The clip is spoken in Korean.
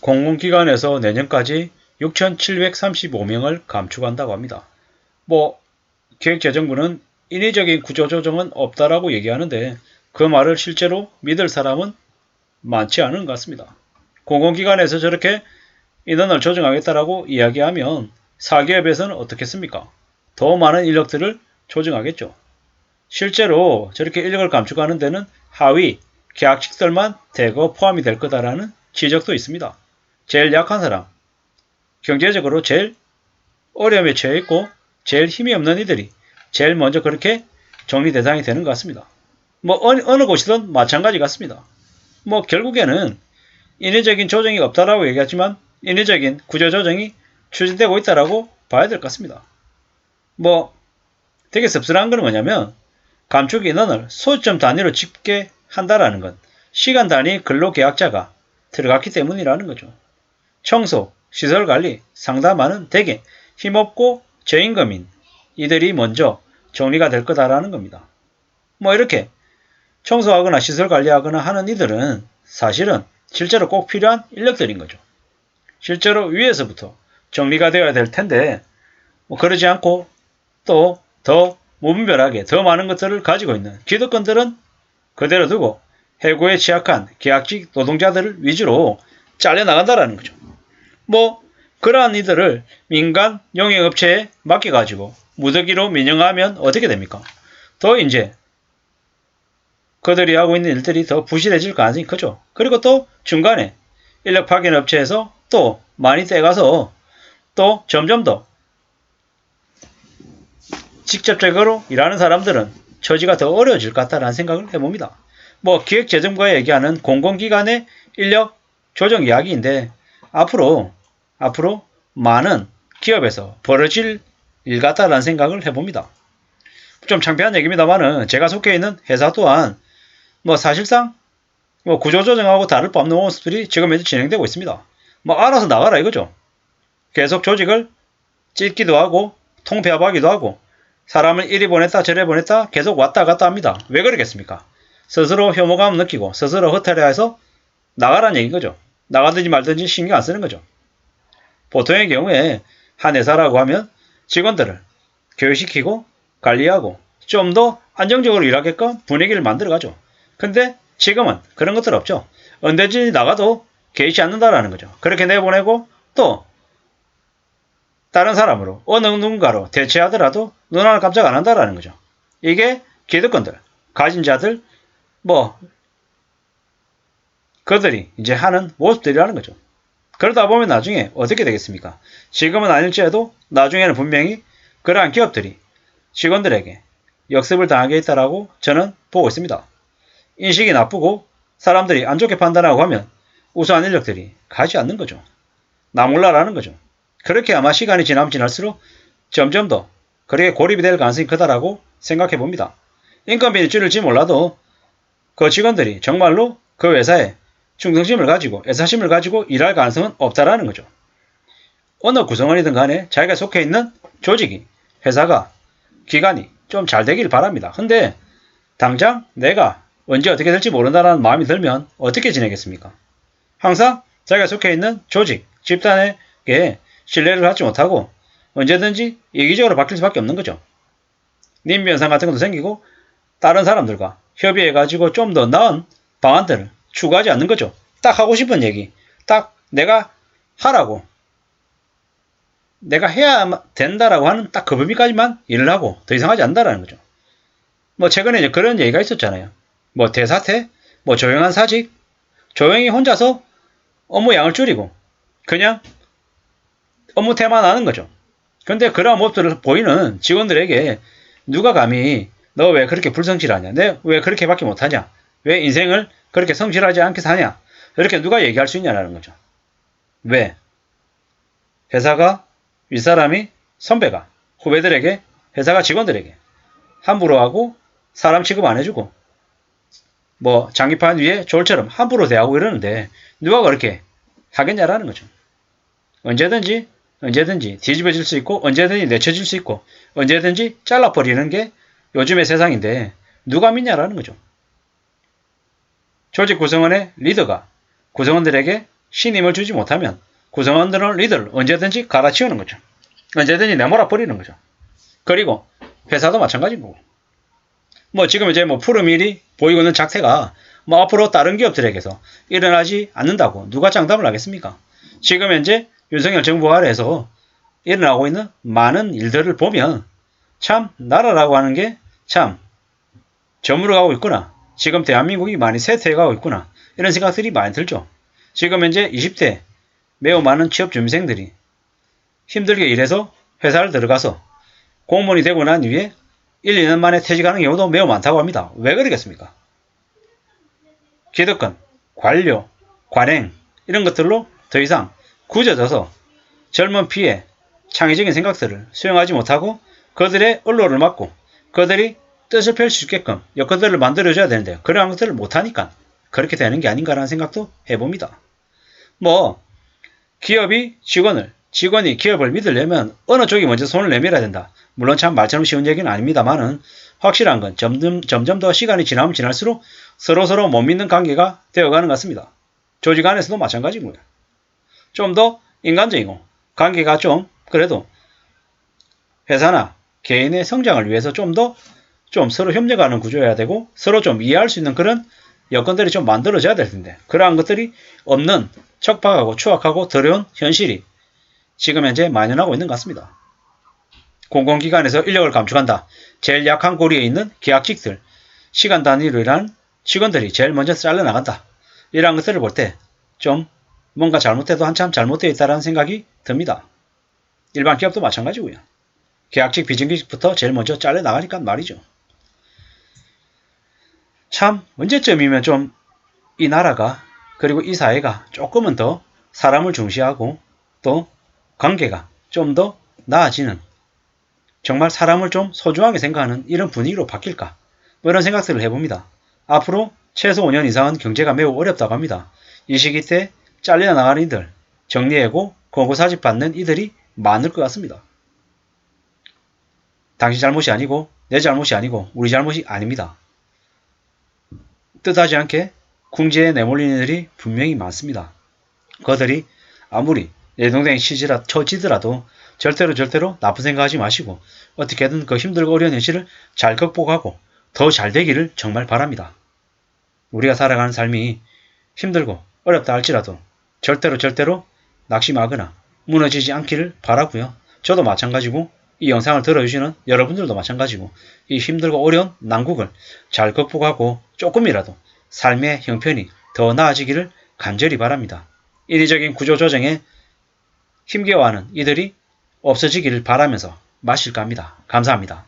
공공기관에서 내년까지 6,735명을 감축한다고 합니다. 기획재정부는 인위적인 구조조정은 없다라고 얘기하는데 그 말을 실제로 믿을 사람은 많지 않은 것 같습니다. 공공기관에서 저렇게 인원을 조정하겠다라고 이야기하면 사기업에서는 어떻겠습니까? 더 많은 인력들을 조정하겠죠. 실제로 저렇게 인력을 감축하는 데는 하위 계약직들만 대거 포함이 될 거다라는 지적도 있습니다. 제일 약한 사람, 경제적으로 제일 어려움에 처해 있고 제일 힘이 없는 이들이 제일 먼저 그렇게 정리 대상이 되는 것 같습니다. 어느 곳이든 마찬가지 같습니다. 결국에는 인위적인 조정이 없다라고 얘기하지만 인위적인 구조조정이 추진되고 있다라고 봐야 될 것 같습니다. 되게 씁쓸한 건 뭐냐면 감축 인원을 소수점 단위로 집계 한다라는 건 시간 단위 근로계약자가 들어갔기 때문이라는 거죠. 청소, 시설관리, 상담하는 대개 힘없고 저임금인 이들이 먼저 정리가 될 거다라는 겁니다. 이렇게 청소하거나 시설관리하거나 하는 이들은 사실은 실제로 꼭 필요한 인력들인 거죠. 실제로 위에서부터 정리가 되어야 될 텐데 그러지 않고 또 더 무분별하게 더 많은 것들을 가지고 있는 기득권들은 그대로 두고 해고에 취약한 계약직 노동자들을 위주로 잘려나간다라는 거죠. 그러한 이들을 민간 용역업체에 맡겨가지고 무더기로 민영화하면 어떻게 됩니까? 더 이제 그들이 하고 있는 일들이 더 부실해질 가능성이 크죠. 그리고 또 중간에 인력 파견 업체에서 또 많이 떼가서 또 점점 더 직접적으로 일하는 사람들은 처지가 더 어려워질 것 같다는 생각을 해봅니다. 기획재정부가 얘기하는 공공기관의 인력 조정 이야기인데 앞으로 많은 기업에서 벌어질 일 같다라는 생각을 해봅니다. 좀 창피한 얘기입니다만은 제가 속해 있는 회사 또한 사실상 구조조정하고 다를 바 없는 모습들이 지금 현재 진행되고 있습니다. 알아서 나가라 이거죠. 계속 조직을 찢기도 하고 통폐합하기도 하고 사람을 이리 보냈다 저리 보냈다 계속 왔다 갔다 합니다. 왜 그러겠습니까? 스스로 혐오감 느끼고 스스로 허탈해해서 나가라는 얘기인 거죠. 나가든지 말든지 신경 안 쓰는 거죠. 보통의 경우에 한 회사라고 하면 직원들을 교육시키고 관리하고 좀 더 안정적으로 일하게끔 분위기를 만들어가죠. 근데 지금은 그런 것들 없죠. 언제든지 나가도 개의치 않는다라는 거죠. 그렇게 내보내고 또 다른 사람으로 어느 누군가로 대체하더라도 눈 하나 깜짝 안 한다라는 거죠. 이게 기득권들, 가진 자들, 그들이 이제 하는 모습들이라는 거죠. 그러다 보면 나중에 어떻게 되겠습니까? 지금은 아닐지라도 나중에는 분명히 그러한 기업들이 직원들에게 역습을 당하게 있다라고 저는 보고 있습니다. 인식이 나쁘고 사람들이 안 좋게 판단하고 하면 우수한 인력들이 가지 않는 거죠. 나 몰라라는 거죠. 그렇게 아마 시간이 지나면 지날수록 점점 더 그렇게 고립이 될 가능성이 크다라고 생각해 봅니다. 인건비는 줄일지 몰라도 그 직원들이 정말로 그 회사에 충성심을 가지고 애사심을 가지고 일할 가능성은 없다라는 거죠. 어느 구성원이든 간에 자기가 속해 있는 조직이, 회사가, 기관이 좀 잘 되길 바랍니다. 근데 당장 내가 언제 어떻게 될지 모른다는 마음이 들면 어떻게 지내겠습니까? 항상 자기가 속해 있는 조직, 집단에게 신뢰를 받지 못하고 언제든지 이기적으로 바뀔 수밖에 없는 거죠. 님변상 같은 것도 생기고 다른 사람들과 협의해가지고 좀 더 나은 방안들을 추구하지 않는 거죠. 딱 하고 싶은 얘기, 딱 내가 하라고, 내가 해야 된다라고 하는 딱 그 범위까지만 일을 하고 더 이상 하지 않는다라는 거죠. 최근에 이제 그런 얘기가 있었잖아요. 대사태, 조용한 사직, 조용히 혼자서 업무 양을 줄이고 그냥 업무 태만 하는 거죠. 근데 그런 모습들을 보이는 직원들에게 누가 감히 너 왜 그렇게 불성실하냐? 내 왜 그렇게밖에 못하냐? 왜 인생을 그렇게 성실하지 않게 사냐? 이렇게 누가 얘기할 수 있냐라는 거죠. 왜? 회사가, 윗사람이, 선배가, 후배들에게, 회사가 직원들에게 함부로 하고 사람 취급 안 해주고 장기판 위에 졸처럼 함부로 대하고 이러는데 누가 그렇게 하겠냐라는 거죠. 언제든지 뒤집어질 수 있고 언제든지 내쳐질 수 있고 언제든지 잘라버리는 게 요즘의 세상인데 누가 믿냐라는 거죠. 조직 구성원의 리더가 구성원들에게 신임을 주지 못하면 구성원들은 리더를 언제든지 갈아치우는 거죠. 언제든지 내몰아 버리는 거죠. 그리고 회사도 마찬가지인 거고. 지금 이제 푸르밀이 보이고 있는 작태가 앞으로 다른 기업들에게서 일어나지 않는다고 누가 장담을 하겠습니까? 지금 현재 윤석열 정부 아래에서 일어나고 있는 많은 일들을 보면 참 나라라고 하는 게 참 저물어가고 있구나. 지금 대한민국이 많이 쇠퇴해가고 있구나. 이런 생각들이 많이 들죠. 지금 현재 20대 매우 많은 취업준비생들이 힘들게 일해서 회사를 들어가서 공무원이 되고 난 이후에 1, 2년 만에 퇴직하는 경우도 매우 많다고 합니다. 왜 그러겠습니까? 기득권, 관료, 관행 이런 것들로 더 이상 굳어져서 젊은 피의 창의적인 생각들을 수용하지 못하고 그들의 언로를 막고 그들이 뜻을 펼칠 수 있게끔 여건들을 만들어줘야 되는데 그러한 것들을 못하니까 그렇게 되는 게 아닌가라는 생각도 해봅니다. 기업이 직원이 기업을 믿으려면 어느 쪽이 먼저 손을 내밀어야 된다. 물론 참 말처럼 쉬운 얘기는 아닙니다만은 확실한 건 점점 더 시간이 지나면 지날수록 서로 못 믿는 관계가 되어가는 것 같습니다. 조직 안에서도 마찬가지고요. 좀 더 인간적이고 관계가 그래도 회사나 개인의 성장을 위해서 좀 서로 협력하는 구조여야 되고 서로 좀 이해할 수 있는 그런 여건들이 좀 만들어져야 될 텐데 그러한 것들이 없는 척박하고 추악하고 더러운 현실이 지금 현재 만연하고 있는 것 같습니다. 공공기관에서 인력을 감축한다. 제일 약한 고리에 있는 계약직들, 시간 단위로 일하는 직원들이 제일 먼저 잘려나간다. 이러한 것들을 볼 때 좀 뭔가 잘못해도 한참 잘못되어 있다는 생각이 듭니다. 일반 기업도 마찬가지고요. 계약직, 비정규직부터 제일 먼저 잘려나가니까 말이죠. 참 언제쯤이면 좀 이 나라가 그리고 이 사회가 조금은 더 사람을 중시하고 또 관계가 좀 더 나아지는 정말 사람을 좀 소중하게 생각하는 이런 분위기로 바뀔까 이런 생각들을 해봅니다. 앞으로 최소 5년 이상은 경제가 매우 어렵다고 합니다. 이 시기 때 잘려나가는 이들, 정리해고 권고사직 받는 이들이 많을 것 같습니다. 당신 잘못이 아니고 내 잘못이 아니고 우리 잘못이 아닙니다. 뜻하지 않게 궁지에 내몰리는 이들이 분명히 많습니다. 그들이 아무리 내 동생이 처지더라도 절대로 나쁜 생각하지 마시고 어떻게든 그 힘들고 어려운 현실을 잘 극복하고 더 잘 되기를 정말 바랍니다. 우리가 살아가는 삶이 힘들고 어렵다 할지라도 절대로 낙심하거나 무너지지 않기를 바라고요. 저도 마찬가지고 이 영상을 들어주시는 여러분들도 마찬가지고 이 힘들고 어려운 난국을 잘 극복하고 조금이라도 삶의 형편이 더 나아지기를 간절히 바랍니다. 인위적인 구조조정에 힘겨워하는 이들이 없어지기를 바라면서 마실까 합니다. 감사합니다.